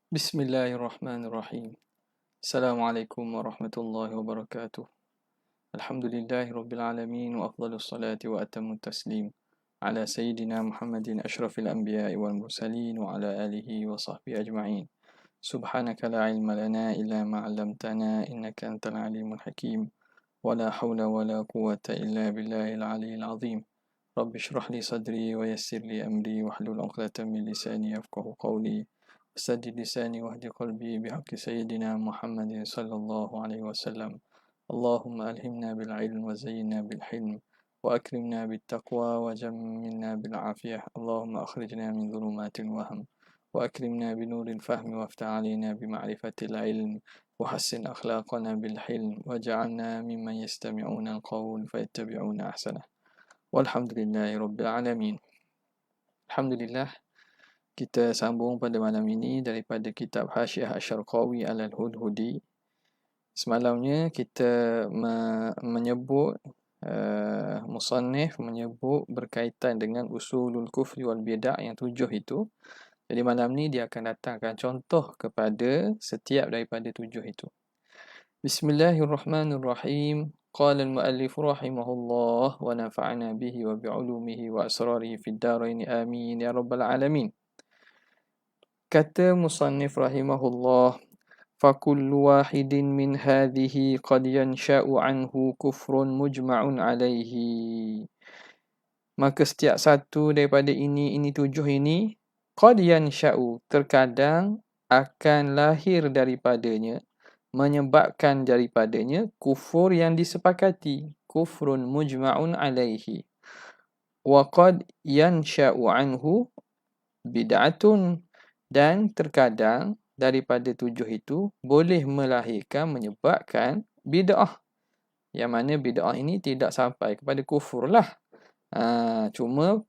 Bismillahirrahmanirrahim. Assalamualaikum warahmatullahi wabarakatuh. Alhamdulillahi rabbil alamin wa afdhalus salati wa atammut taslim ala sayyidina Muhammadin asyrafil anbiya'i wal mursalin wa ala alihi wa sahbihi ajma'in. Subhanaka la ilma lana illa ma 'allamtana innaka antal alimul hakim. Wa la hawla wa la quwwata illa billahil aliyyil azim. Rabbi shrah li sadri wa yassir li amri wahlul 'uqdatam min lisani yafqahu qawli. سدد لساني واهد قلبي بحق سيدنا محمد صلى الله عليه وسلم. اللهم ألهمنا بالعلم وزينا بالحلم وأكرمنا بالتقوى وجملنا بالعافية. اللهم أخرجنا من ظلمات الوهم وأكرمنا بنور الفهم وافتح علينا بمعرفة العلم وحسن أخلاقنا بالحلم واجعلنا ممن يستمعون القول فيتبعون أحسنه. والحمد لله رب العالمين. الحمد لله. Kita sambung pada malam ini daripada kitab Hasyiah Asy-Syarqawi 'alal Hudhudi. Semalamnya kita menyebut musannif menyebut berkaitan dengan usulul kufri wal bid'ah yang 7 itu. Jadi malam ni dia akan datangkan contoh kepada setiap daripada 7 itu. Bismillahirrahmanirrahim. Qala al-muallif rahimahullah wa nafa'ana bihi wa bi'ulumihi wa asrarihi fid darain amin ya rabbal alamin. Kata musannif rahimahullah, fakullu wahidin min hadhihi qad yansha'u anhu kufrun mujma'un alaihi. Maka setiap satu daripada ini 7 ini, qad yansha'u, terkadang akan lahir daripadanya, menyebabkan daripadanya kufur yang disepakati, kufrun mujma'un alaihi. Wa qad yansha'u anhu bid'atun, dan terkadang daripada 7 itu boleh melahirkan, menyebabkan bid'ah. Yang mana bid'ah ini tidak sampai kepada kufur lah. Cuma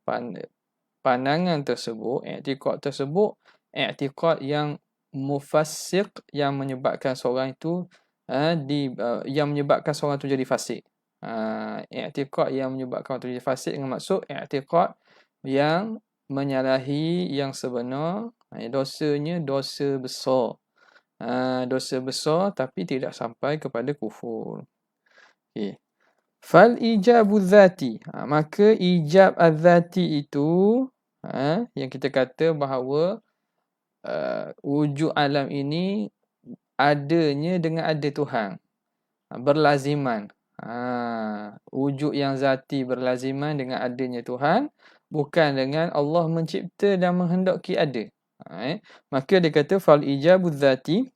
pandangan tersebut, i'tiqad tersebut, i'tiqad yang mufassiq, yang menyebabkan seorang itu yang menyebabkan seorang itu jadi fasik. I'tiqad yang menyebabkan orang itu jadi fasik dengan maksud i'tiqad yang menyalahi yang sebenar. Dosanya dosa besar. Dosa besar tapi tidak sampai kepada kufur. Okay. Fal ijabu dzati. Maka ijab az-zati itu yang kita kata bahawa wujud alam ini adanya dengan ada Tuhan. Berlaziman. Wujud yang zati berlaziman dengan adanya Tuhan, bukan dengan Allah mencipta dan menghendaki ada. Maka dia kata fal ijabu dzati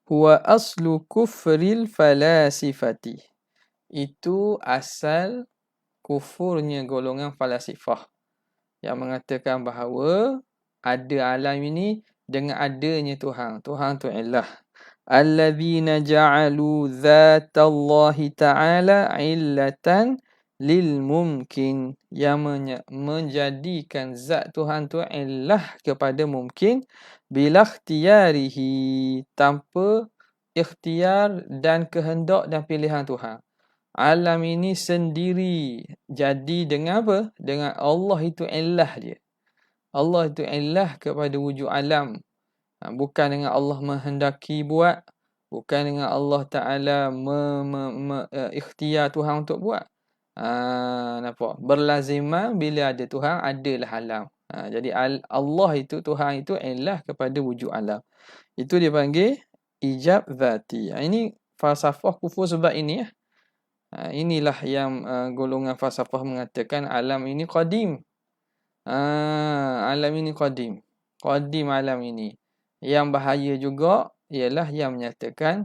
huwa aslu kufril falasifati. Itu asal kufurnya golongan falasifah yang mengatakan bahawa ada alam ini dengan adanya Tuhan. Tuhan tu ilah. Alladzina ja'alu dzatallahi ta'ala illatan lil mumkin, yang menjadikan zat Tuhan tu illah kepada mumkin bila ikhtiyarihi, tanpa ikhtiar dan kehendak dan pilihan Tuhan. Alam ini sendiri jadi dengan apa? Dengan Allah itu illah dia. Allah itu illah kepada wujud alam. Bukan dengan Allah menghendaki buat, bukan dengan Allah Ta'ala ikhtiar Tuhan untuk buat. Nampak? Berlaziman bila ada Tuhan, adalah alam. Jadi Allah itu, Tuhan itu ilah kepada wujud alam. Itu dia panggil ijab zati. Ini falsafah kufur sebab ini. Inilah yang golongan falsafah mengatakan alam ini qadim. Alam ini qadim. Qadim alam ini. Yang bahaya juga ialah yang menyatakan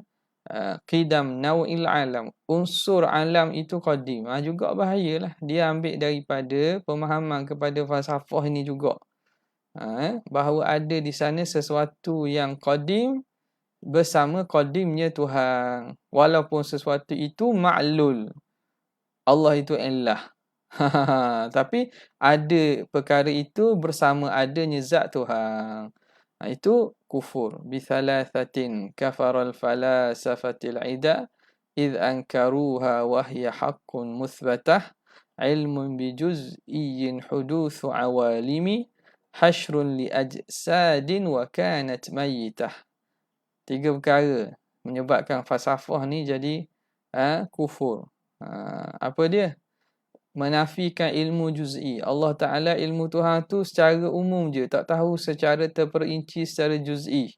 qidam naw'il alam, unsur alam itu qadim. Juga bahayalah. Dia ambil daripada pemahaman kepada falsafah ini juga. Bahawa ada di sana sesuatu yang qadim bersama qadimnya Tuhan. Walaupun sesuatu itu ma'lul. Allah itu ilah. Tapi ada perkara itu bersama adanya zat Tuhan. Itu kufur. Bithalathatin kafaral falasafatil ida idh ankaruha wahya haqqun muthbatah ilmun bijuz'iyyin huduthu awalimi hasyrun li ajsadin wa kanat mayyitah. 3 perkara menyebabkan falsafah ni jadi kufur. Apa dia? Menafikan ilmu juz'i. Allah Ta'ala ilmu Tuhan tu secara umum je, tak tahu secara terperinci secara juz'i.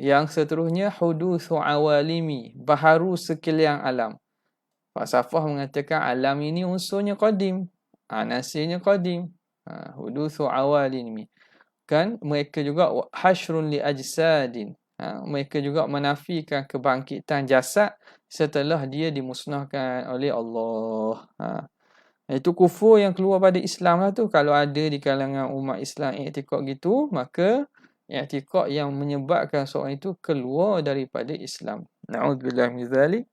Yang seterusnya hudutsu awalimi, baharu sekalian alam. Falsafah mengatakan alam ini unsurnya qadim, nasirnya qadim. Hudutsu awalimi. Kan mereka juga hasyrun li ajsadin. Mereka juga menafikan kebangkitan jasad setelah dia dimusnahkan oleh Allah. Itu kufur yang keluar pada Islam lah tu. Kalau ada di kalangan umat Islam i'tikad gitu, maka i'tikad yang menyebabkan seorang itu keluar daripada Islam. Na'udzubillah min zalik.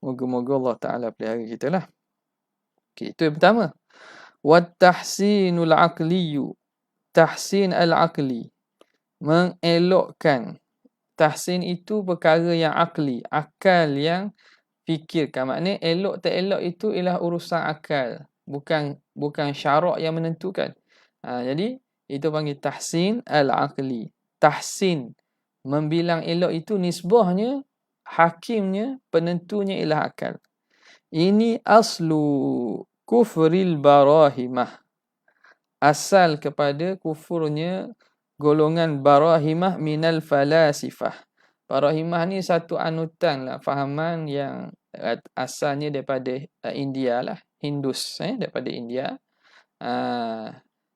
Moga-moga Allah Ta'ala pelihara kita lah. Okay, itu yang pertama. Wat tahsinul aqliyu. Tahsin al-aqli. Mengelokkan. Tahsin itu perkara yang akli. Akal yang fikirkan. Maknanya elok tak elok itu ialah urusan akal. Bukan syarak yang menentukan. Jadi, itu panggil tahsin al-aqli. Tahsin. Membilang elok itu nisbahnya, hakimnya, penentunya ialah akal. Ini aslu kufril barahimah. Asal kepada kufurnya golongan barahimah minal falasifah. Barahimah ni satu anutan lah, fahaman yang asalnya daripada India lah, Hindus, daripada India.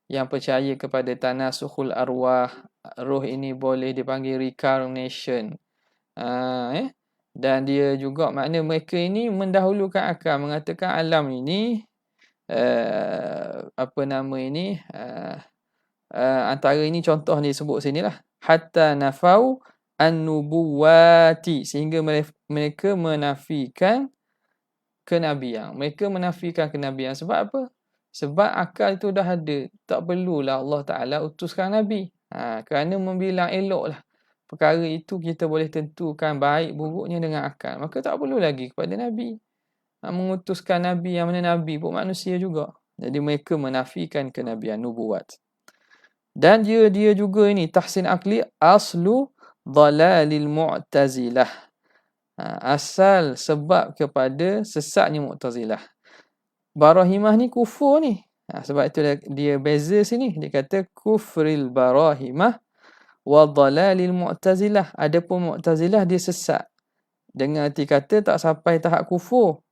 Yang percaya kepada tanasukhul arwah, roh ini boleh dipanggil reincarnation. Dan dia juga makna mereka ini mendahulukan akal, mengatakan alam ini antara ini contoh ni sebut sini lah, hatta nafau an-nubuwati, sehingga mereka menafikan kenabian. Mereka menafikan kenabian sebab apa? Sebab akal itu dah ada, tak perlulah Allah Ta'ala utuskan Nabi. Kerana membilang elok lah perkara itu, kita boleh tentukan baik buruknya dengan akal. Maka tak perlu lagi kepada Nabi. Mengutuskan Nabi yang mana Nabi pun manusia juga. Jadi mereka menafikan kenabian, nubuat. Dan dia juga ini, tahsin akli, aslu dalalil mu'tazilah. Asal sebab kepada sesatnya mu'tazilah. Barahimah ni kufur ni. Sebab itu dia beza sini. Dia kata kufril barahimah wa dalalil mu'tazilah. Adapun mu'tazilah dia sesat. Dengan arti kata tak sampai tahap kufur.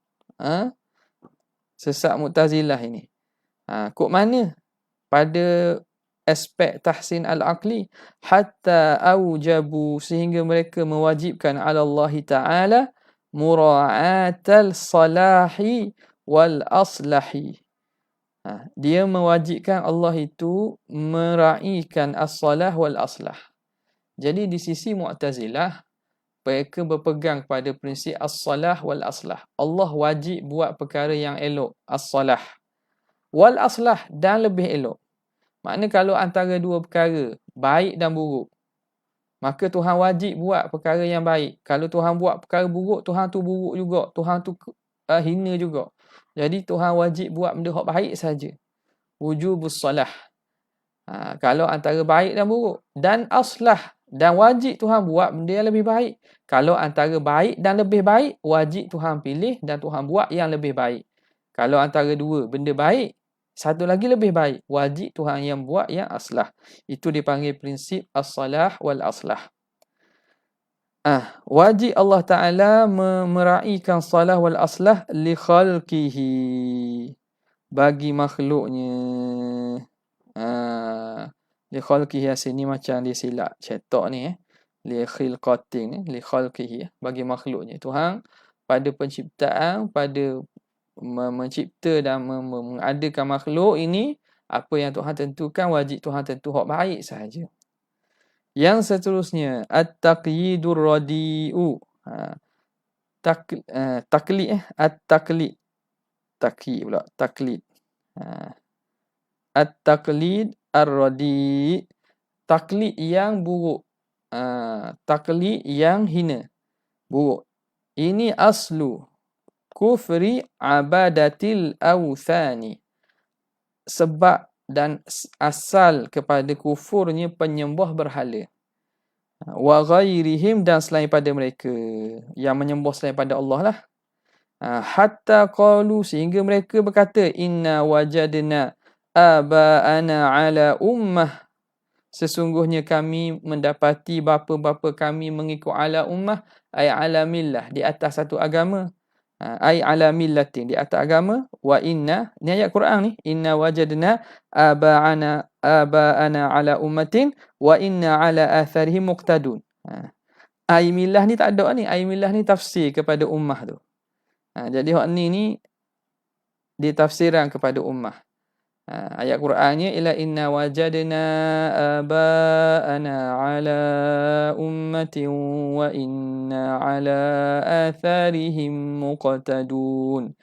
Sesat mu'tazilah ini. Kok mana? Pada aspek tahsin al-aqli, hatta aujabu, sehingga mereka mewajibkan ala Allah Ta'ala mura'atal salahi wal aslahi. Dia mewajibkan Allah itu meraihkan as-salah wal aslah. Jadi di sisi Mu'tazilah, mereka berpegang pada prinsip as-salah wal aslah. Allah wajib buat perkara yang elok, as-salah. Wal aslah, dan lebih elok. Maknanya kalau antara dua perkara, baik dan buruk, maka Tuhan wajib buat perkara yang baik. Kalau Tuhan buat perkara buruk, Tuhan tu buruk juga. Tuhan tu hina juga. Jadi Tuhan wajib buat benda yang baik saja. Wujubus salah. Kalau antara baik dan buruk. Dan aslah. Dan wajib Tuhan buat benda yang lebih baik. Kalau antara baik dan lebih baik, wajib Tuhan pilih dan Tuhan buat yang lebih baik. Kalau antara dua benda baik, satu lagi lebih baik, wajib Tuhan yang buat yang aslah. Itu dipanggil prinsip as-salah wal aslah. Wajib Allah Ta'ala meraihkan salah wal aslah li khalqihi, bagi makhluknya. Li khalqihi sini macam dia silap cetak ni li khilqatin ni, li khalqihi, bagi makhluknya. Tuhan pada penciptaan, pada mencipta dan mengadakan makhluk ini, apa yang Tuhan tentukan, wajib Tuhan tentu hak baik sahaja. Yang seterusnya, at-taqyidur radi'u. Taklid at-taqlid. Taqyid pula, taklid. At-taqlid ar-radi'. Taklid yang buruk. Taklid yang hina, buruk. Ini aslu kufri abadatil awthani. Sebab asal kepada kufurnya penyembah berhala. Wa ghairihim, dan selain pada mereka yang menyembah selain pada Allah lah. Hatta qalu, sehingga mereka berkata, inna wajadna aba'ana ala ummah, sesungguhnya kami mendapati bapa-bapa kami mengikut ala ummah, ay ala millah, di atas satu agama, ay ala millatin, di atas agama. Wa inna, ni ayat Quran ni, inna wajadna aba'ana ala ummatin wa inna ala atharihim muqtadun. Ay millah ni tak ada ni, ay millah ni tafsir kepada ummah tu. Jadi hak ni ditafsiran kepada ummah. Ayat Qurannya ila inna wajadna aba'ana ala ummatin wa inna ala atharihim muqtadun.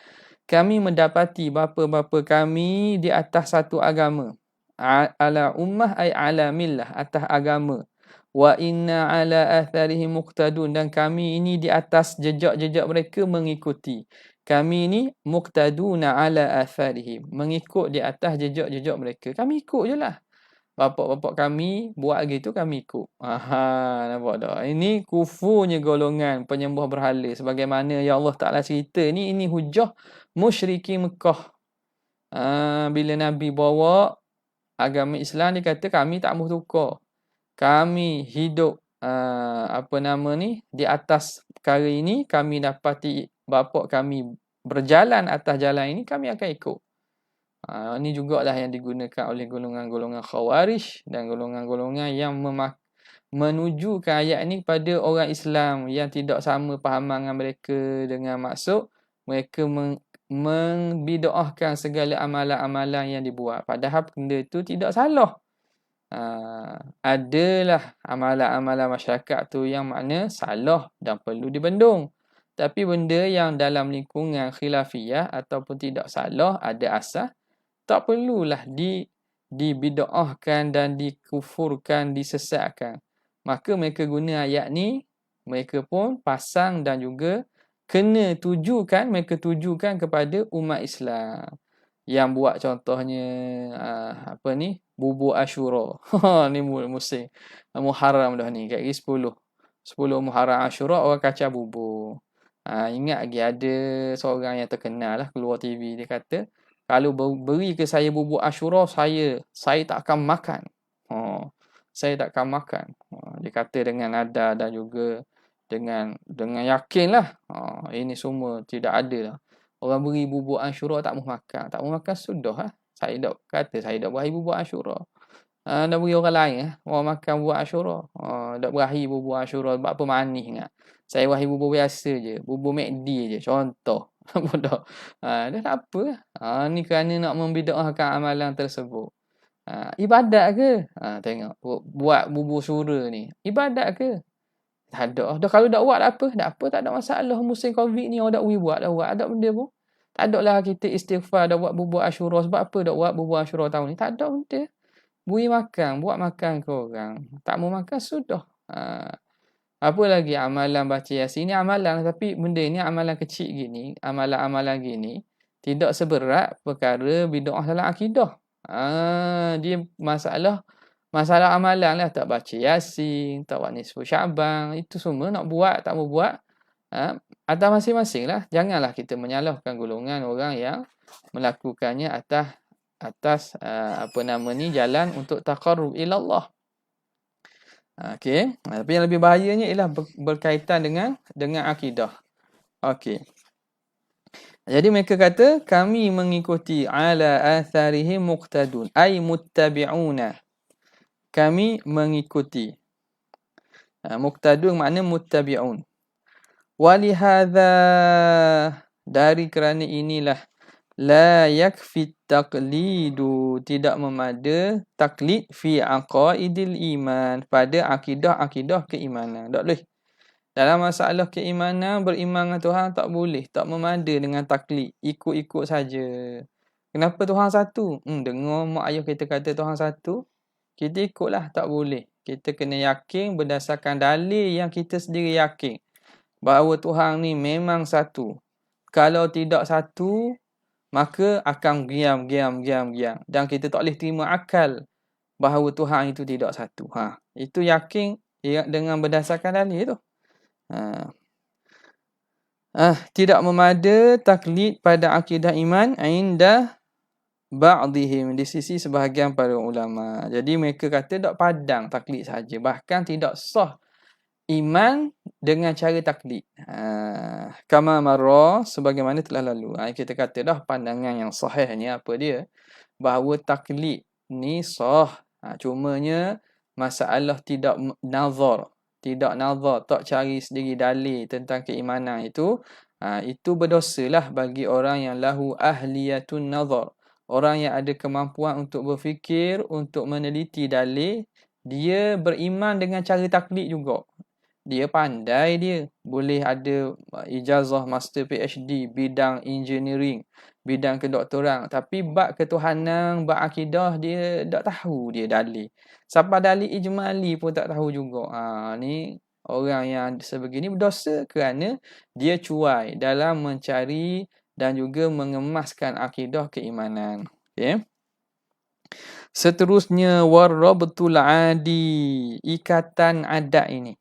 Kami mendapati bapa-bapa kami di atas satu agama. Ala ummah ay ala millah, atas agama. Wa inna ala atharihim muqtadun, dan kami ini di atas jejak-jejak mereka mengikuti. Kami ni muqtaduna ala atharihim, mengikut di atas jejak-jejak mereka. Kami ikut je lah. Bapak-bapak kami buat gitu, kami ikut. Nampak tak? Ini kufurnya golongan penyembah berhala. Sebagaimana yang Allah Ta'ala cerita ni, ini hujah musyrikin Mekah. Bila Nabi bawa agama Islam, dia kata kami tak mahu tukar. Kami hidup di atas perkara ini, kami dapati bapa kami berjalan atas jalan ini, kami akan ikut. Ini jugalah yang digunakan oleh golongan-golongan Khawarij dan golongan-golongan yang menujukan ayat ini pada orang Islam yang tidak sama pahaman dengan mereka, dengan maksud mereka membid'ahkan segala amalan-amalan yang dibuat. Padahal benda itu tidak salah. Adalah amalan-amalan masyarakat tu yang makna salah dan perlu dibendung. Tapi benda yang dalam lingkungan khilafiyah ataupun tidak salah, ada asas, tak perlulah dibid'ahkan dan dikufurkan, disesatkan. Maka mereka guna ayat ni, mereka pun pasang dan juga mereka tujukan kepada umat Islam. Yang buat contohnya bubur Ashura. Ni musim Muharram dah ni, kat 10 Muharram Ashura orang kacau bubur. Ingat lagi ada seorang yang terkenal lah keluar TV, dia kata kalau beri ke saya bubur Ashura, saya tak akan makan. Saya tak akan makan. Dia kata dengan nada dan juga dengan yakin lah. Ini semua tidak ada lah. Orang beri bubur Ashura tak mahu makan. Tak mahu makan sudah lah. Saya dak berahi bubur Ashura. Dak beri orang lain lah. Orang makan bubur Ashura. Dak berahi bubur Ashura. Sebab apa manis ingat. Saya berahi bubur biasa je. Bubur McD je. Contoh. Bodoh. Dah tak apa lah. Ni kerana nak membid'ahkan amalan tersebut. Ibadat ke? Tengok. Buat bubur sura ni. Ibadat ke? Tak ada. Dah kalau tak buat tak apa. Tak apa, tak ada masalah. Musim Covid ni orang tak boleh buat. Tak buat. Tak ada benda pun. Tak ada lah kita istighfar dah buat bubur Ashura. Sebab apa dah buat bubur Ashura tahun ni? Tak ada benda. Beri makan. Buat makan ke orang. Tak mau makan sudah. Apa lagi amalan baca Yasin? Ini amalan. Tapi benda ni amalan kecil gini. Amalan-amalan gini. Tidak seberat perkara bid'ah dalam akidah. Dia masalah amalan lah. Tak baca Yasin, tak buat nisfu Sya'ban, itu semua nak buat, tak mau buat. Atas masing-masing lah. Janganlah kita menyalahkan golongan orang yang melakukannya atas jalan untuk taqarrub ila Allah. Okey. Tapi yang lebih bahayanya ialah berkaitan dengan akidah. Okey. Jadi mereka kata kami mengikuti ala atharihim muqtadun ay muttabi'una. Kami mengikuti. Muqtadun makna muttabi'un. Walihadza, dari kerana inilah, la yakfi taqlidu, tidak memada taklid fi aqaidil iman, pada akidah keimanan. Tak boleh. Dalam masalah keimanan, beriman dengan Tuhan tak boleh. Tak memada dengan taklid. Ikut-ikut saja. Kenapa Tuhan satu? Dengar mak ayah kita kata Tuhan satu, kita ikutlah. Tak boleh. Kita kena yakin berdasarkan dalil yang kita sendiri yakin bahawa Tuhan ni memang satu. Kalau tidak satu, maka akan giam. Dan kita tak boleh terima akal bahawa Tuhan itu tidak satu. Itu yakin dengan berdasarkan dalil tu. Tidak memada taklid pada akidah iman inda ba'dihim, di sisi sebahagian para ulama. Jadi mereka kata tak padang taklid saja, bahkan tidak sah iman dengan cara taklid. Kama marra, sebagaimana telah lalu. Kita kata dah pandangan yang sahih ni apa dia? Bahawa taklid ni sah. Cumanya masalah tidak nazar, tak cari sendiri dalil tentang keimanan itu. Itu berdosalah bagi orang yang lahu ahliyatun nazar. Orang yang ada kemampuan untuk berfikir, untuk meneliti dalil, dia beriman dengan cara taklid juga. Dia pandai dia. Boleh ada ijazah master PhD, bidang engineering, bidang kedoktoran. Tapi bab ketuhanan, bab akidah, dia tak tahu dia dalil. Sampai dalil ijmali pun tak tahu juga. Ni orang yang sebegini berdosa kerana dia cuai dalam mencari dan juga mengemaskan akidah keimanan. Okay. Seterusnya warabtul adi, ikatan adat ini.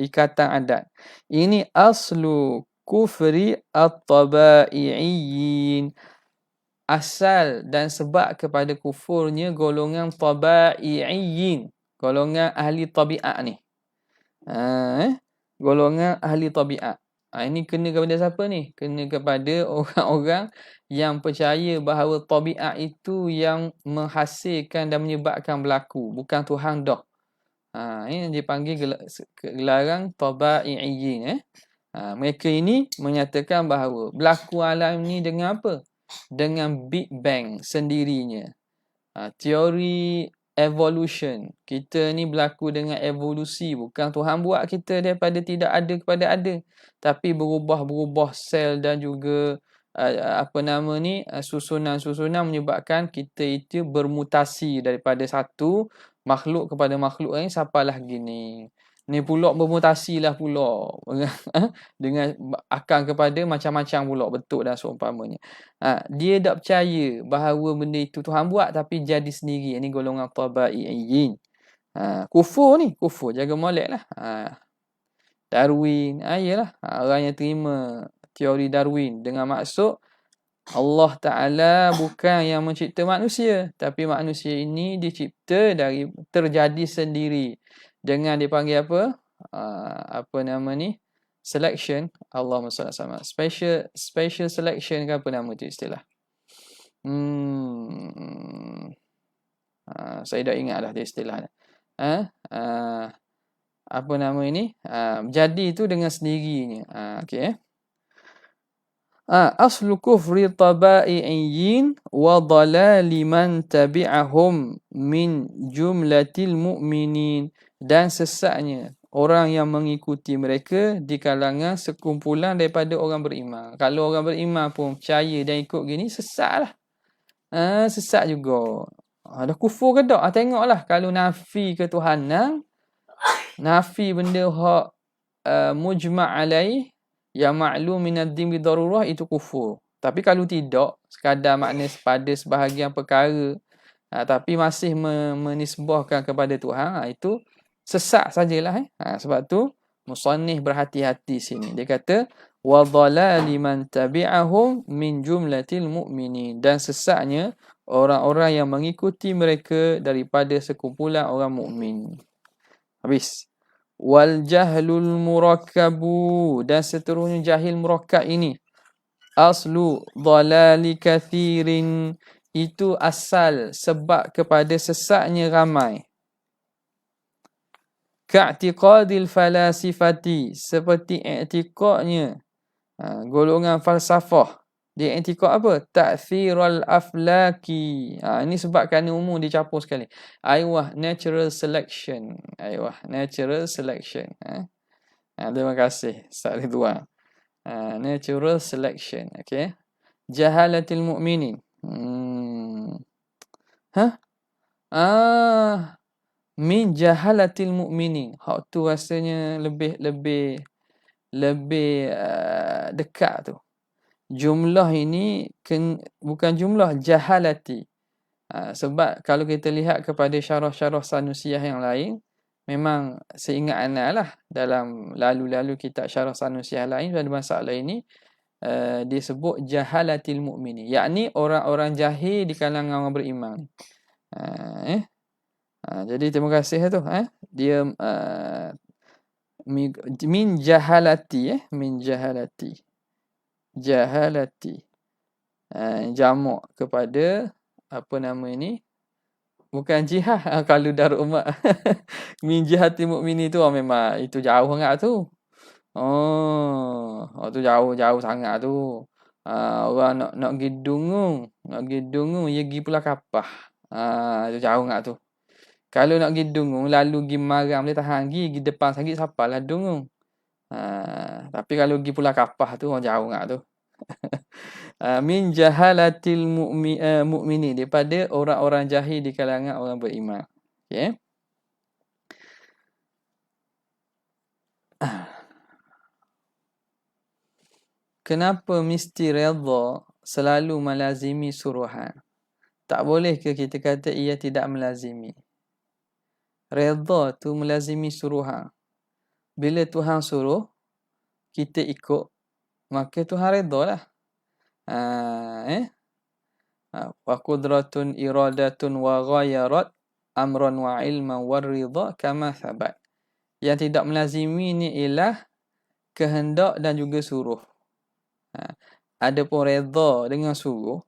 Ikatan adat. Ini aslu kufri at-tabai'iyyin. Asal dan sebab kepada kufurnya golongan tabai'iyyin, golongan ahli tabiat ni. Golongan ahli tabiat. Ini kena kepada siapa ni? Kena kepada orang-orang yang percaya bahawa tabiat itu yang menghasilkan dan menyebabkan berlaku, bukan Tuhan dah. Ini dipanggil gelaran tabai'iyyin. Mereka ini menyatakan bahawa berlaku alam ni dengan apa? Dengan Big Bang sendirinya. Teori evolution. Kita ni berlaku dengan evolusi. Bukan Tuhan buat kita daripada tidak ada kepada ada. Tapi berubah-berubah sel dan juga susunan-susunan menyebabkan kita itu bermutasi daripada satu makhluk kepada makhluk lain sampailah gini. Ni pula bermutasi lah pula dengan akan kepada macam-macam pula bentuk dan seumpamanya. Dia tak percaya bahawa benda itu Tuhan buat tapi jadi sendiri. Ini golongan tabai'iyyin. Kufur ni, kufur jaga molek lah. Darwin, iyalah orang yang terima teori Darwin dengan maksud Allah Ta'ala bukan yang mencipta manusia, tapi manusia ini dicipta dari terjadi sendiri dengan dipanggil apa? Apa nama ni? Selection. Allahumma salli sama. Special selection ke apa nama tu istilah? Saya dah ingat dah dia istilah. Apa nama ini? Jadi itu dengan sendirinya. Okey. Aslu kufri tabai'iyyin wa dhalali man tabi'ahum min jumlatil mu'minin, dan sesatnya orang yang mengikuti mereka di kalangan sekumpulan daripada orang beriman. Kalau orang beriman pun percaya dan ikut gini, sesatlah. Sesat juga. Dah kufur ke tak? Tengoklah kalau nafi ketuhanan, nafi benda hak mujma' alaih, yang maklum minad din bidarurah, itu kufur. Tapi kalau tidak, sekadar makna pada sebahagian perkara, tapi masih menisbahkan kepada Tuhan, itu sesat sajalah. Sebab tu musannif berhati-hati sini. Dia kata wa dhalali man tabi'ahum min jumlatil mu'minin, dan sesatnya orang-orang yang mengikuti mereka daripada sekumpulan orang mukmin. Habis. Wal jahlul murakkabu, dan seterusnya jahil murakkab ini. Aslu dhalali kathirin, itu asal sebab kepada sesatnya ramai. Ka'tiqadil falasifati, seperti i'tiqadnya golongan falsafah. Dia i'tiqad apa? Ta'thirul aflaki. Ini sebab kerana umum dicampur sekali. Natural selection. Natural selection. Terima kasih Ustaz Ridwan. Natural selection. Okay. Jahalatil mu'minin. Min jahalatil mu'minin. Hak tu rasanya lebih dekat tu. Jumlah ini bukan jumlah, jahalati. Sebab kalau kita lihat kepada syarah-syarah Sanusiah yang lain, memang seingat ana lah, dalam lalu-lalu kitab syarah Sanusiah lain pada masalah ini, dia sebut jahalatil mu'mini, yakni orang-orang jahil di kalangan orang beriman. Jadi terima kasih tu. Dia min jahalati, min jahalati. Jahalati. Jamak kepada apa nama ini? Bukan jihad. Kalau Darul Ummah min jihati mukmini tu memang itu jauh sangat tu. Tu jauh sangat tu. Orang nak pergi dungung, ya pergi pula kapah. Itu jauh sangat tu. Kalau nak pergi dungung, lalu pergi maram dia tahan pergi depan sakit siapalah dungung. Tapi kalau pergi pula kapah tu jauh sangat tu. Min jahalatil mu'mini, daripada orang-orang jahil di kalangan orang beriman. Okey. Kenapa mesti redha selalu melazimi suruhan? Tak boleh ke kita kata ia tidak melazimi? Redha tu melazimi suruhan. Bila Tuhan suruh, kita ikut, maka Tuhan redha lah. Wa qudratun iradatun wa ghayarat amran wa ilman war ridha kama thabat. Yang tidak melazimi ni ialah kehendak dan juga suruh. Adapun redha dengan suruh,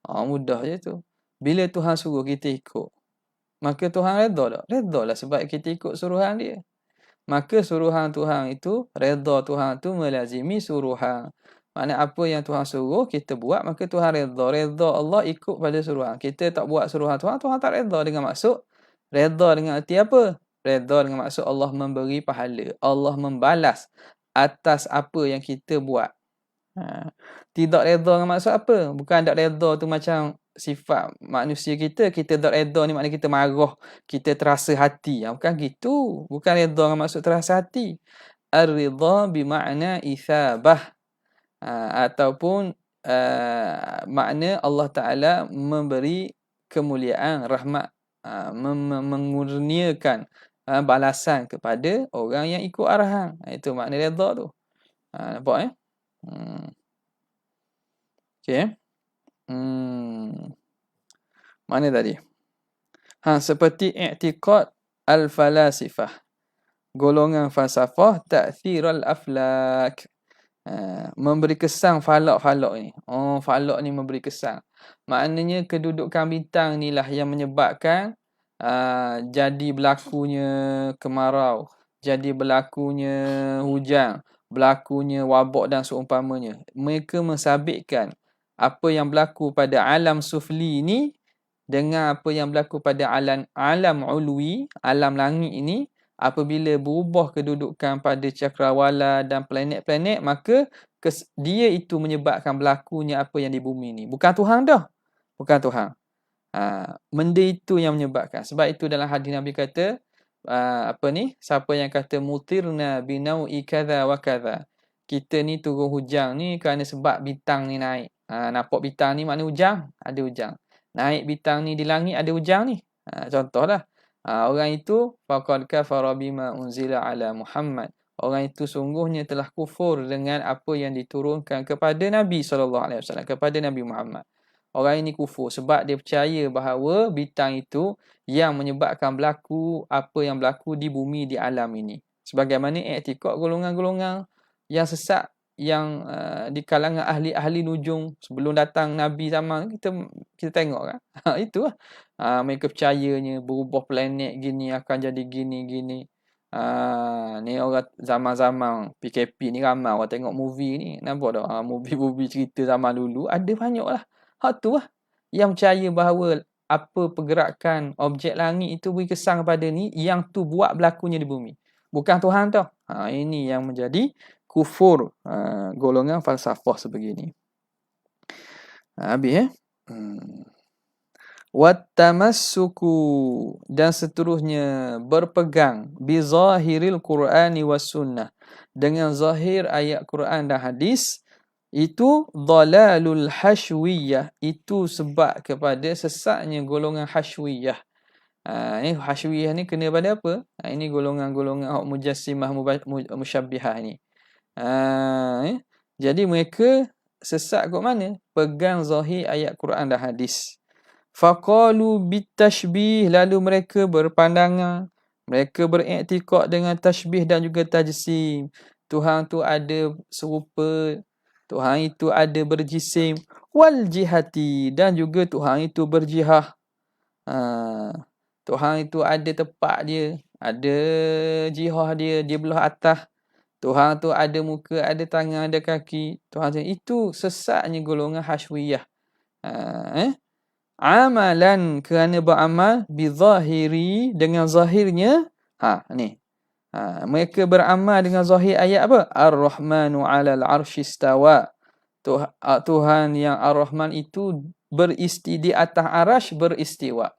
mudah je tu. Bila Tuhan suruh kita ikut, maka Tuhan redha tak? Redha lah sebab kita ikut suruhan dia. Maka suruhan Tuhan itu, redha Tuhan tu melazimi suruhan. Maknanya apa yang Tuhan suruh kita buat, maka Tuhan redha. Redha Allah ikut pada suruhan. Kita tak buat suruhan Tuhan, Tuhan tak redha. Dengan maksud redha dengan arti apa? Redha dengan maksud Allah memberi pahala, Allah membalas atas apa yang kita buat. Tidak redha dengan maksud apa? Bukan tak redha tu macam sifat manusia kita tak redha ni maknanya kita marah, kita terasa hati. Bukan gitu. Bukan redha dengan maksud terasa hati. Ar-ridha bermakna ithabah. Ataupun makna Allah Ta'ala memberi kemuliaan, rahmat, mengurniakan balasan kepada orang yang ikut arahan. Itu makna redha tu. Nampak Okey. Mana tadi? Seperti i'tiqad al-falasifah. Golongan falsafah ta'thirul aflak. Memberi kesan falak-falak ni. Falak ni memberi kesan. Maknanya kedudukan bintang ni lah yang menyebabkan jadi berlakunya kemarau, jadi berlakunya hujan, berlakunya wabak dan seumpamanya. Mereka mensabitkan apa yang berlaku pada alam sufli ni dengan apa yang berlaku pada alam ulwi, alam langit ini. Apabila berubah kedudukan pada cakrawala dan planet-planet, maka dia itu menyebabkan berlakunya apa yang di bumi ni. Bukan Tuhan dah. Bukan Tuhan. Benda itu yang menyebabkan. Sebab itu dalam hadis Nabi kata, siapa yang kata mutirna binau'i kadha wa kadha. Kita ni turun hujan ni kerana sebab bintang ni naik. Nampak bintang ni makna hujan, ada hujan. Naik bintang ni di langit, ada hujan ni. Contohlah. Orang itu faqad kafara bima unzila ala Muhammad. Orang itu sungguhnya telah kufur dengan apa yang diturunkan kepada Nabi SAW, kepada Nabi Muhammad. Orang ini kufur sebab dia percaya bahawa bintang itu yang menyebabkan berlaku apa yang berlaku di bumi, di alam ini. Sebagaimana i'tiqad golongan-golongan yang sesat yang di kalangan ahli-ahli nujum sebelum datang Nabi zaman kita tengok kan. Itulah. Mereka percayanya berubah planet gini akan jadi gini-gini. Ni orang zaman-zaman PKP ni ramai orang tengok movie ni. Nampak tak? Movie-movie cerita zaman dulu ada banyak lah. Tu lah. Yang percaya bahawa apa pergerakan objek langit itu beri kesan kepada ni, yang tu buat berlakunya di bumi. Bukan Tuhan tau. Ini yang menjadi kufur golongan falsafah sebegini. Habis Wattamassuku, dan seterusnya berpegang bi zahiril Qur'ani was sunnah, dengan zahir ayat Quran dan hadis, Itu dhalalul hashwiyah. Itu sebab kepada sesatnya golongan hashwiyah. Ini hashwiyah ni kena pada apa? Ini golongan-golongan mujassimah musyabbihah ni. Jadi mereka sesat kat mana? Pegang zahir ayat Quran dan hadis. Faqalu bitashbih, lalu mereka berpandangan, mereka beriktikad dengan tashbih dan juga tajsim. Tuhan tu ada serupa, Tuhan itu ada berjisim, wal jihati, dan juga Tuhan itu berjihah. Tuhan itu ada tempat dia, ada jihah dia, dia belah atas. Tuhan tu ada muka, ada tangan, ada kaki. Tuhan tu itu sesatnya golongan hashwiyah. Amalan, kerana beramal bizahiri, dengan zahirnya. Ni. Mereka beramal dengan zahir ayat apa? Ar-Rahmanu 'alal 'arsy istawa. Tuhan yang Ar-Rahman itu di atas arasy beristiwa.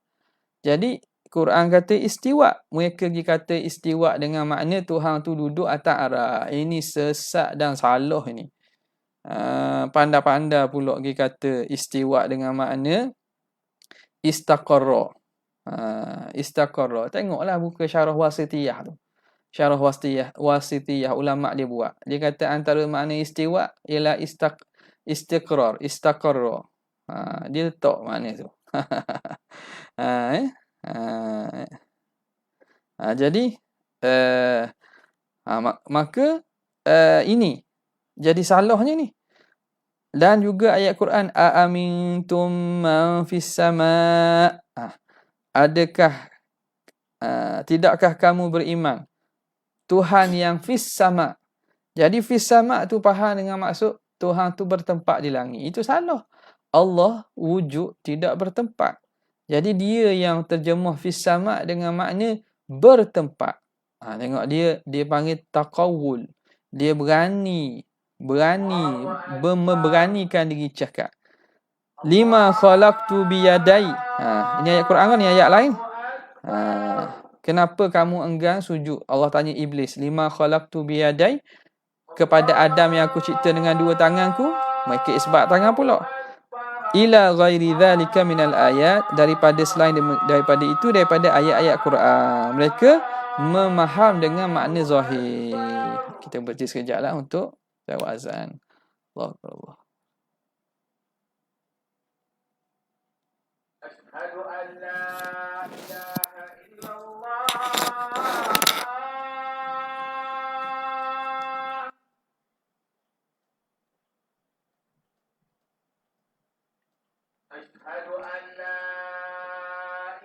Jadi Quran kata istiwa, mereka pergi kata istiwa dengan makna Tuhan tu duduk atas arasy. Ini sesat dan salah ini. Pandai-pandai pula pergi kata istiwa dengan makna istaqarra. Istaqarra. Tengoklah buka syarah wasitiyah tu. Syarah wasitiyah ulama dia buat. Dia kata antara makna istiwa ialah istiqrar, istaqarra. Dia letak makna tu. Jadi maka ini jadi salahnya ni. Dan juga ayat Quran, aamintum man fis sama'. Adakah tidakkah kamu beriman Tuhan yang fis sama'. Jadi fis sama' tu faham dengan maksud Tuhan tu bertempat di langit. Itu salah. Allah wujud tidak bertempat. Jadi dia yang terjemah fis sama' dengan makna bertempat. Tengok dia panggil taqawul. Dia memberanikan diri cakap. Lima khalaqtu biyadai. Ini ayat Quran kan, ni ayat lain. Kenapa kamu enggan sujud? Allah tanya iblis. Lima khalaqtu biyadai. Kepada Adam yang aku cipta dengan dua tanganku. Mereka isbat tangan pula. Ila ghairi dhalika minal ayat. Daripada selain daripada itu, daripada ayat-ayat Quran. Mereka memaham dengan makna zahir. Kita berhenti sekejap lah untuk jawab azan. Allah. Asyhadu an la ilaha illallah. Asyhadu an la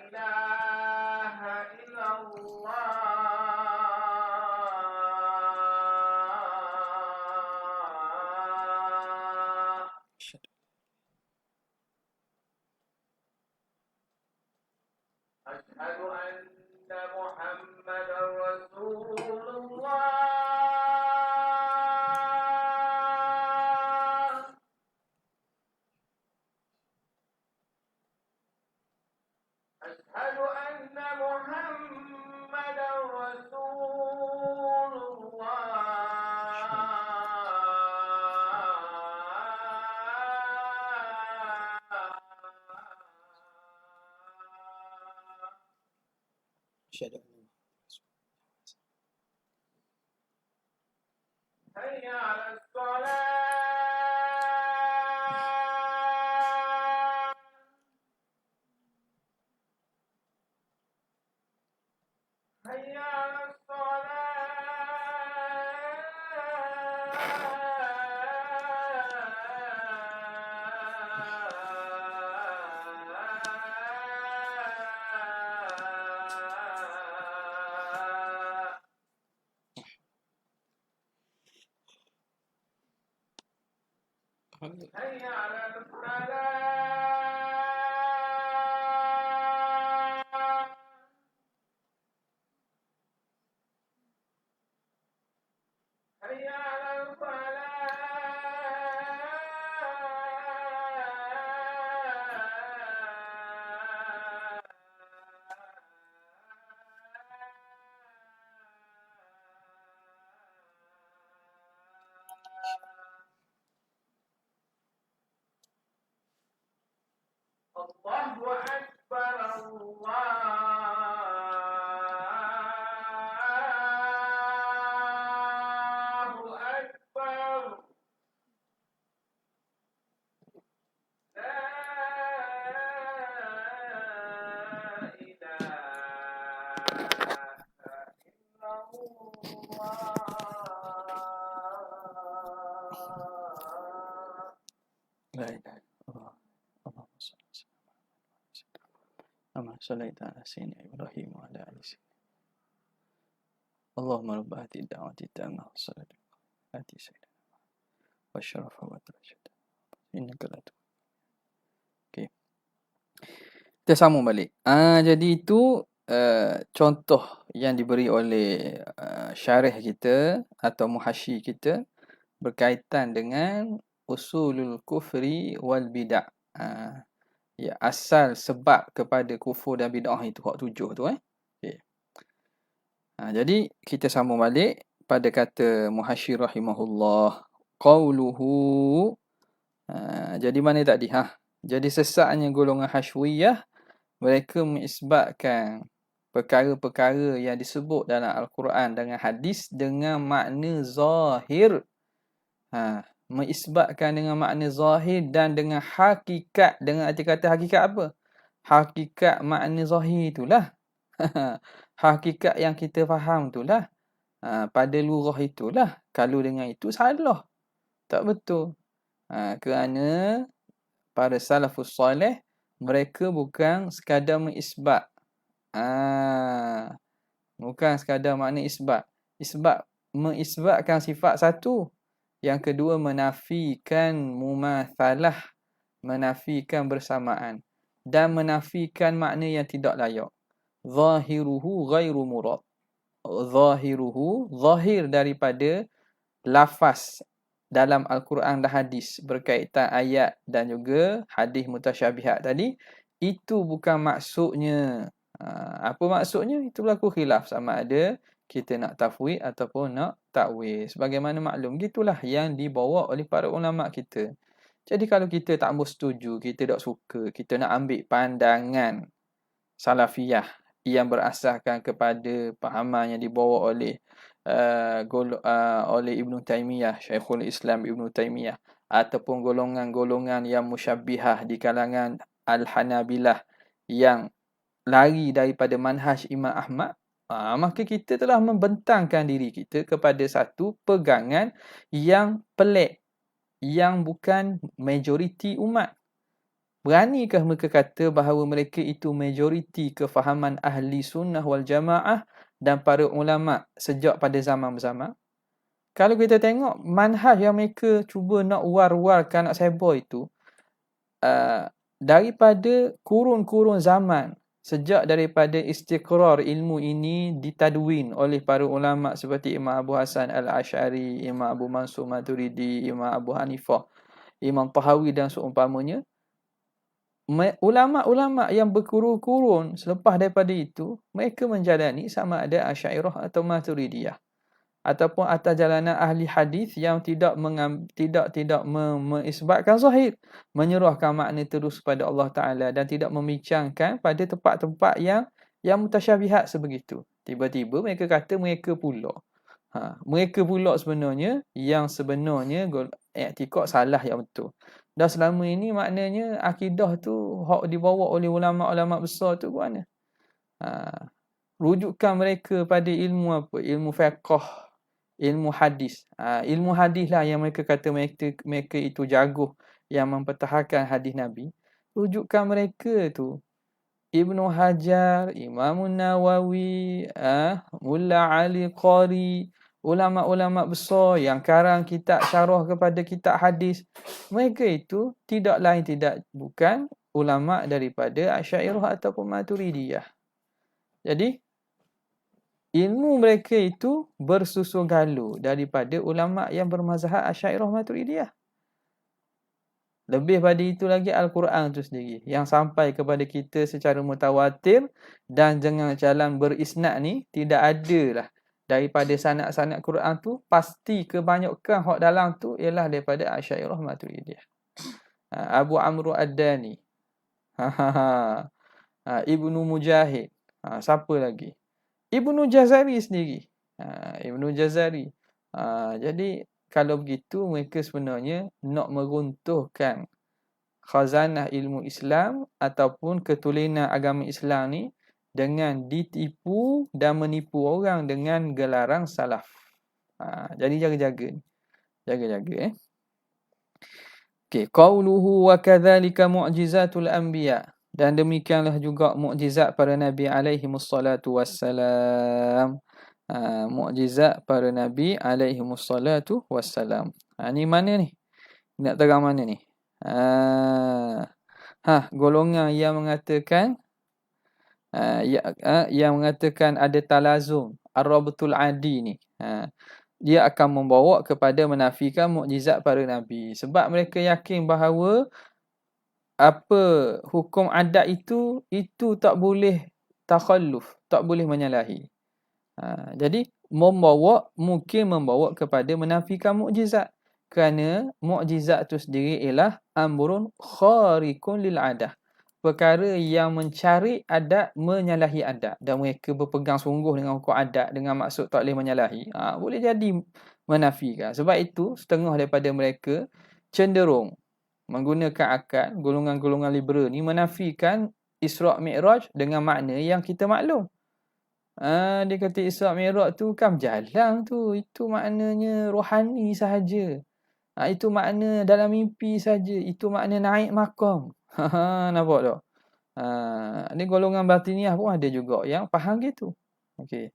ilaha illallah. Asyhadu anna Muhammadar Rasulullah. Asyhadu anna Muhammadar Rasulullah. Asyhadu hayya 'alas shalah. Hayya 'alas hayya 'alal falah. Hayya 'alal falah. Allahu Akbar, Allahu Akbar. La ilaha illallah. Allahumma salli ala sayyidina Ibrahim wa ala ali sayyidina. Allahumma rabb hadhihi ad-da'wati at-tammah was-salatu ati sayyidina wa syarafa wa darajat. Innaka la tu. Okey. Kita sambung balik. Jadi itu contoh yang diberi oleh syarih kita atau muhasyi kita berkaitan dengan usulul kufri wal bid'ah. Ya, asal sebab kepada kufur dan bid'ah itu hak 7 tu Okay. Jadi kita sambung balik pada kata muhasyi rahimahullah qauluhu. Jadi mana tadi Jadi sesatnya golongan hasyawiyah, mereka mengisbatkan perkara-perkara yang disebut dalam Al-Quran dengan hadis dengan makna zahir. Mengisbatkan dengan makna zahir dan dengan hakikat. Dengan arti kata hakikat apa? Hakikat makna zahir itulah. Hakikat yang kita faham itulah. Pada lurah itulah. Kalau dengan itu salah. Tak betul. Kerana para salafus soleh, mereka bukan sekadar mengisbat. Bukan sekadar makna isbat. Mengisbatkan sifat satu. Yang kedua, menafikan mumathalah, menafikan bersamaan, dan menafikan makna yang tidak layak. Zahiruhu ghairu murad. Zahiruhu, zahir daripada lafaz dalam Al-Quran dan hadis berkaitan ayat dan juga hadis mutasyabihat tadi, itu bukan maksudnya. Apa maksudnya? Itu berlaku khilaf sama ada kita nak tafwid ataupun nak takwil. Sebagaimana maklum, gitulah yang dibawa oleh para ulama kita. Jadi kalau kita tak bersetuju, kita tak suka, kita nak ambil pandangan salafiyah yang berasaskan kepada pahaman yang dibawa oleh oleh Ibn Taymiyah, Syekhul Islam Ibn Taymiyah, ataupun golongan-golongan yang musyabbihah di kalangan Al-Hanabilah yang lari daripada manhaj Imam Ahmad, maka kita telah membentangkan diri kita kepada satu pegangan yang pelik, yang bukan majoriti umat. Beranikah mereka kata bahawa mereka itu majoriti kefahaman ahli sunnah wal jamaah dan para ulama sejak pada zaman bersamaan? Kalau kita tengok manhaj yang mereka cuba nak war-warkan, nak sebor itu, daripada kurun-kurun zaman, sejak daripada istiqrar ilmu ini ditadwin oleh para ulama seperti Imam Abu Hasan Al-Asy'ari, Imam Abu Mansur Maturidi, Imam Abu Hanifah, Imam Tahawi dan seumpamanya. Ulama-ulama yang berkurun-kurun selepas daripada itu, mereka menjalani sama ada Asy'ariyah atau Maturidiyah, ataupun atas jalanan ahli hadis yang tidak mengisbatkan zahir, menyerahkan makna terus kepada Allah Ta'ala dan tidak membincangkan pada tempat-tempat yang mutasyabihat sebegitu. Tiba-tiba mereka kata mereka pula. Mereka pula sebenarnya yang sebenarnya i'tikad salah yang betul. Dan selama ini maknanya akidah tu hak dibawa oleh ulama-ulama besar tu mana? Rujukan mereka pada ilmu apa? Ilmu fiqh, ilmu hadis. Ilmu hadis lah yang mereka kata mereka itu jago yang mempertahankan hadis Nabi. Rujukan mereka tu Ibnu Hajar, Imam Nawawi, Mulla Ali Qari, ulama-ulama besar yang karang kitab syarah kepada kitab hadis. Mereka itu tidak lain tidak bukan ulama daripada Asy'ariyah ataupun Maturidiyah. Jadi ilmu mereka itu bersusul galu daripada ulama yang bermazhab Asy'ariyah Maturidiyah. Lebih pada itu lagi Al-Quran itu sendiri yang sampai kepada kita secara mutawatir dan dengan jalan berisnad ni tidak ada lah daripada sanad-sanad Quran tu, pasti kebanyakan hak dalam tu ialah daripada Asy'ariyah Maturidiyah. Abu Amr Ad-Dani, Ibnu Mujahid. Siapa lagi? Ibnu Jazari sendiri. Ibnu Jazari. Jadi kalau begitu mereka sebenarnya nak meruntuhkan khazanah ilmu Islam ataupun ketulinan agama Islam ni dengan ditipu dan menipu orang dengan gelaran salaf. Jadi jaga-jaga. Jaga-jaga. Okey, qauluhu wa kadzalika mu'jizatul anbiya. Dan demikianlah juga mukjizat para nabi alaihi wassalatu wassalam. Mukjizat para nabi alaihi wassalatu wassalam. Ni mana ni? Nak terang mana ni? Golongan yang mengatakan yang mengatakan ada talazum ar-rabtul adi ni. Dia akan membawa kepada menafikan mukjizat para nabi, sebab mereka yakin bahawa apa hukum adat itu tak boleh takhalluf, tak boleh menyalahi. Jadi mungkin membawa kepada menafikan mukjizat, kerana mukjizat itu sendiri ialah amrun khariqun lil adah, perkara yang mencari adat, menyalahi adat, dan mereka berpegang sungguh dengan hukum adat dengan maksud tak boleh menyalahi. Boleh jadi menafikan. Sebab itu setengah daripada mereka cenderung menggunakan akal, golongan-golongan liberal ni menafikan Isra' Mi'raj dengan makna yang kita maklum. Dia kata Isra' Mi'raj tu kan berjalan tu, itu maknanya rohani sahaja. Itu makna dalam mimpi saja, itu makna naik makam. Nampak tak? Ni golongan batiniah pun ada juga yang faham gitu. Okey.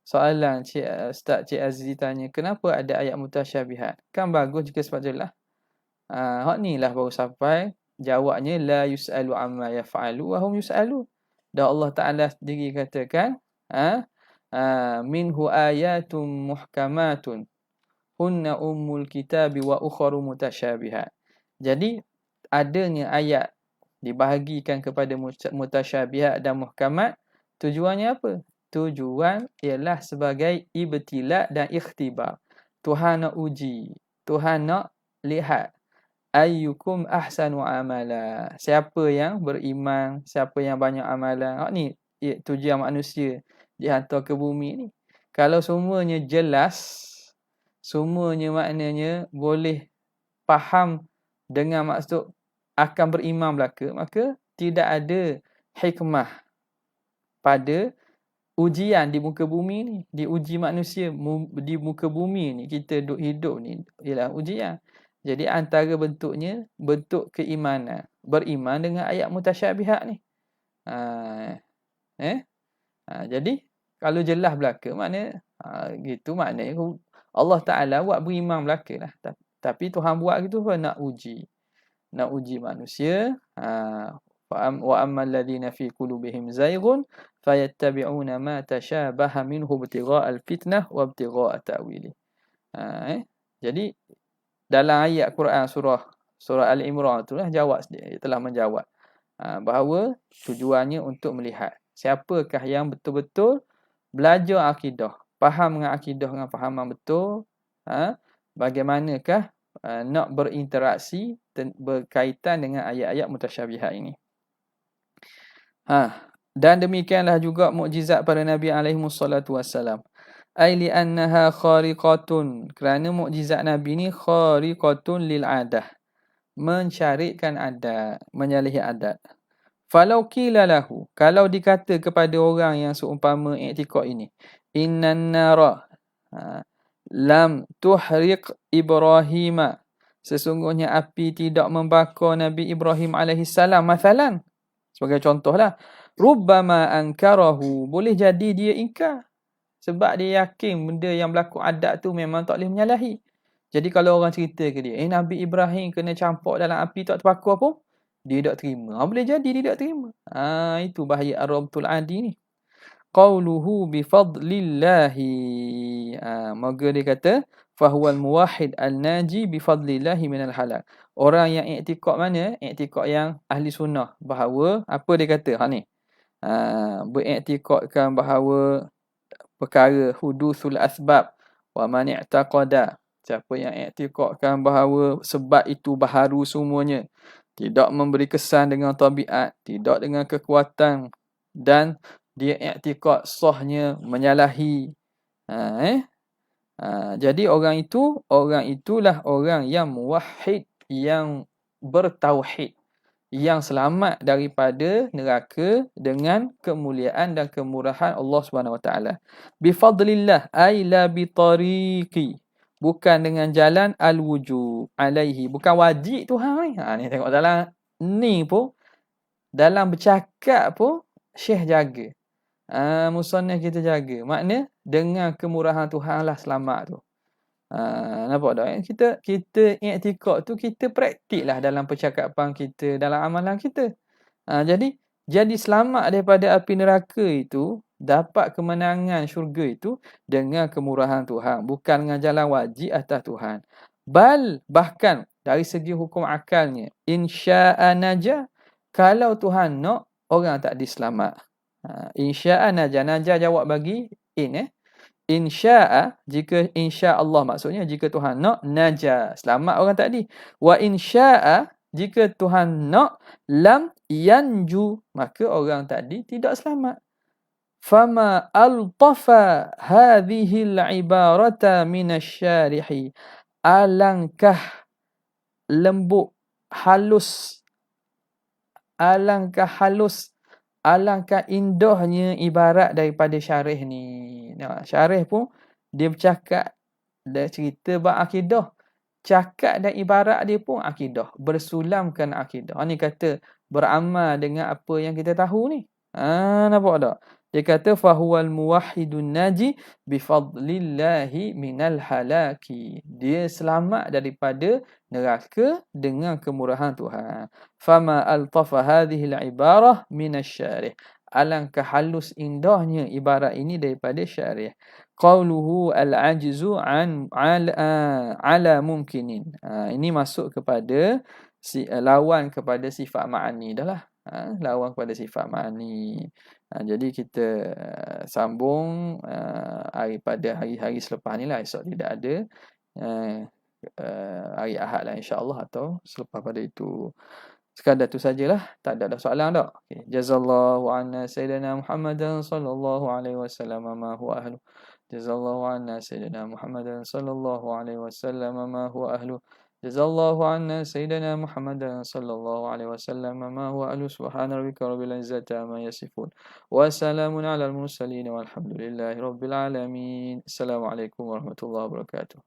Soalan Ustaz Cik Aziz tanya, kenapa ada ayat mutasyabihat? Kan bagus juga sebab jelas. Hak ni lah baru sampai jawabnya la yus'alu amma yaf'alu wa hum yus'alu. Dan Allah Taala sendiri katakan, minhu ayatun muhkamatun hunna ummul kitabi wa ukharu mutasyabihat. Jadi adanya ayat dibahagikan kepada mutasyabihat dan muhkamat, tujuannya apa? Tujuan ialah sebagai ibtila dan ikhtibar. Tuhan nak uji, Tuhan nak lihat ayyukum ahsanu amala. Siapa yang beriman, siapa yang banyak amalan. Ni tujuan manusia dihantar ke bumi ni. Kalau semuanya jelas, semuanya maknanya boleh faham dengan maksud akan beriman belaka, maka tidak ada hikmah pada ujian di muka bumi ni. Diuji manusia di muka bumi ni, kita hidup ni ialah ujian. Jadi antara bentuknya bentuk keimanan, beriman dengan ayat mutasyabihat ni. Jadi kalau jelas belaka, makna gitu, maknanya Allah Taala buat beriman belaka lah. Tapi Tuhan buat gitu pun nak uji manusia. Wa ammal ladzina fi qulubihim zayghun fayattabi'una ma tashabaha minhu ibtigha'al fitnah wa ibtigha'a ta'wili. Jadi dalam ayat Quran surah Al-Imran itulah telah menjawab bahawa tujuannya untuk melihat siapakah yang betul-betul belajar akidah, faham dengan akidah dengan fahaman betul, bagaimanakah nak berinteraksi berkaitan dengan ayat-ayat mutasyabihat ini. Dan demikianlah juga mukjizat para nabi alaihi wassalatu wassalam. Ai li annaha khariqatun, kerana mukjizat nabi ni khariqatun lil adah, mencarikan adat, menyalahi adat. Falau qila lahu, kalau dikata kepada orang yang seumpama i'tiqad ini, innan nara lam tuhriq Ibrahim, sesungguhnya api tidak membakar Nabi Ibrahim alaihi salam, masalan, sebagai contohlah, rubbama ankarahu, boleh jadi dia ingkar, sebab dia yakin benda yang berlaku adat tu memang tak boleh menyalahi. Jadi kalau orang cerita ke dia, Nabi Ibrahim kena campak dalam api tak terbakar pun, dia tak terima. Boleh jadi dia tak terima. Itu bahaya ar-rabtul adi ni. Qauluhu bifadlillahi. Moga dia kata, fahuwal muwahhid al-naji bifadlillahi minal halak. Orang yang i'tiqad mana? I'tiqad yang ahli sunnah. Bahawa, apa dia kata? Ni. Beriktikadkan bahawa perkara hudusul asbab wa man i'taqada, Siapa yang i'tiqadkan bahawa sebab itu baharu semuanya, tidak memberi kesan dengan tabiat, tidak dengan kekuatan, dan dia i'tiqad sahnya menyalahi. Jadi orang itulah orang yang muwahhid, yang bertauhid, yang selamat daripada neraka dengan kemuliaan dan kemurahan Allah Subhanahu Wa Taala. Bifadlillah ay la bitariqi. Bukan dengan jalan al-wujub alaihi. Bukan wajib Tuhan ni. Ni tengok dalam ni pun, dalam bercakap pun Syekh jaga. Musannaf kita jaga. Makna dengan kemurahan Tuhan lah selamat tu. Nampak tak? Kita i'tiqad tu kita praktiklah dalam percakapan kita, dalam amalan kita. Jadi selamat daripada api neraka itu, dapat kemenangan syurga itu dengan kemurahan Tuhan, bukan dengan jalan wajib atas Tuhan. Bahkan dari segi hukum akalnya, insya'a najah, kalau Tuhan nak, orang tak diselamat. Insya'a najah jawab bagi insya'a, jika insya-Allah maksudnya jika Tuhan nak, najah, selamat orang tadi. Wa insya'a, jika Tuhan nak, lam yanju, maka orang tadi tidak selamat. Fama altafa hadhihi al-ibarata min asy-syarihi. Alangkah lembut, halus, alangkah indahnya ibarat daripada syarih ni. Syarih pun dia bercakap, dia cerita bab akidah. Cakap dan ibarat dia pun akidah, bersulamkan akidah. Ni kata beramal dengan apa yang kita tahu ni. Nampak tak? Dia kata fahuwal muwahhidun naji bifadlillahi minal halaki. Dia selamat daripada neraka dengan kemurahan Tuhan. Fama altafa hadhihi al-ibarah minasy-syarih. Alangkah halus indahnya ibarat ini daripada syarih. Qauluhu al-ajzu ala mumkinin. Ini masuk kepada lawan kepada sifat ma'ani dah lah. Lawan kepada sifat ma'ani. Jadi kita sambung pada hari-hari selepas ni lah. Esok tidak ada. Hari Ahad lah insya-Allah, atau selepas pada itu. Sekadar tu sajalah, tak ada soalan tak? Okay. Jazallahu anna sayyidina Muhammadan sallallahu alaihi wasallam ma huwa ahlu. Jazallahu anna sayyidina Muhammadan sallallahu alaihi wasallam ma huwa ahlu. Jazallahu anna sayyidina Muhammadan sallallahu alaihi wasallam ma huwa ahlu. Subhana rabbika rabbil izzati amma yasifun. Wa salamun alal mursalin walhamdulillahi rabbil alamin. Assalamualaikum warahmatullahi wabarakatuh.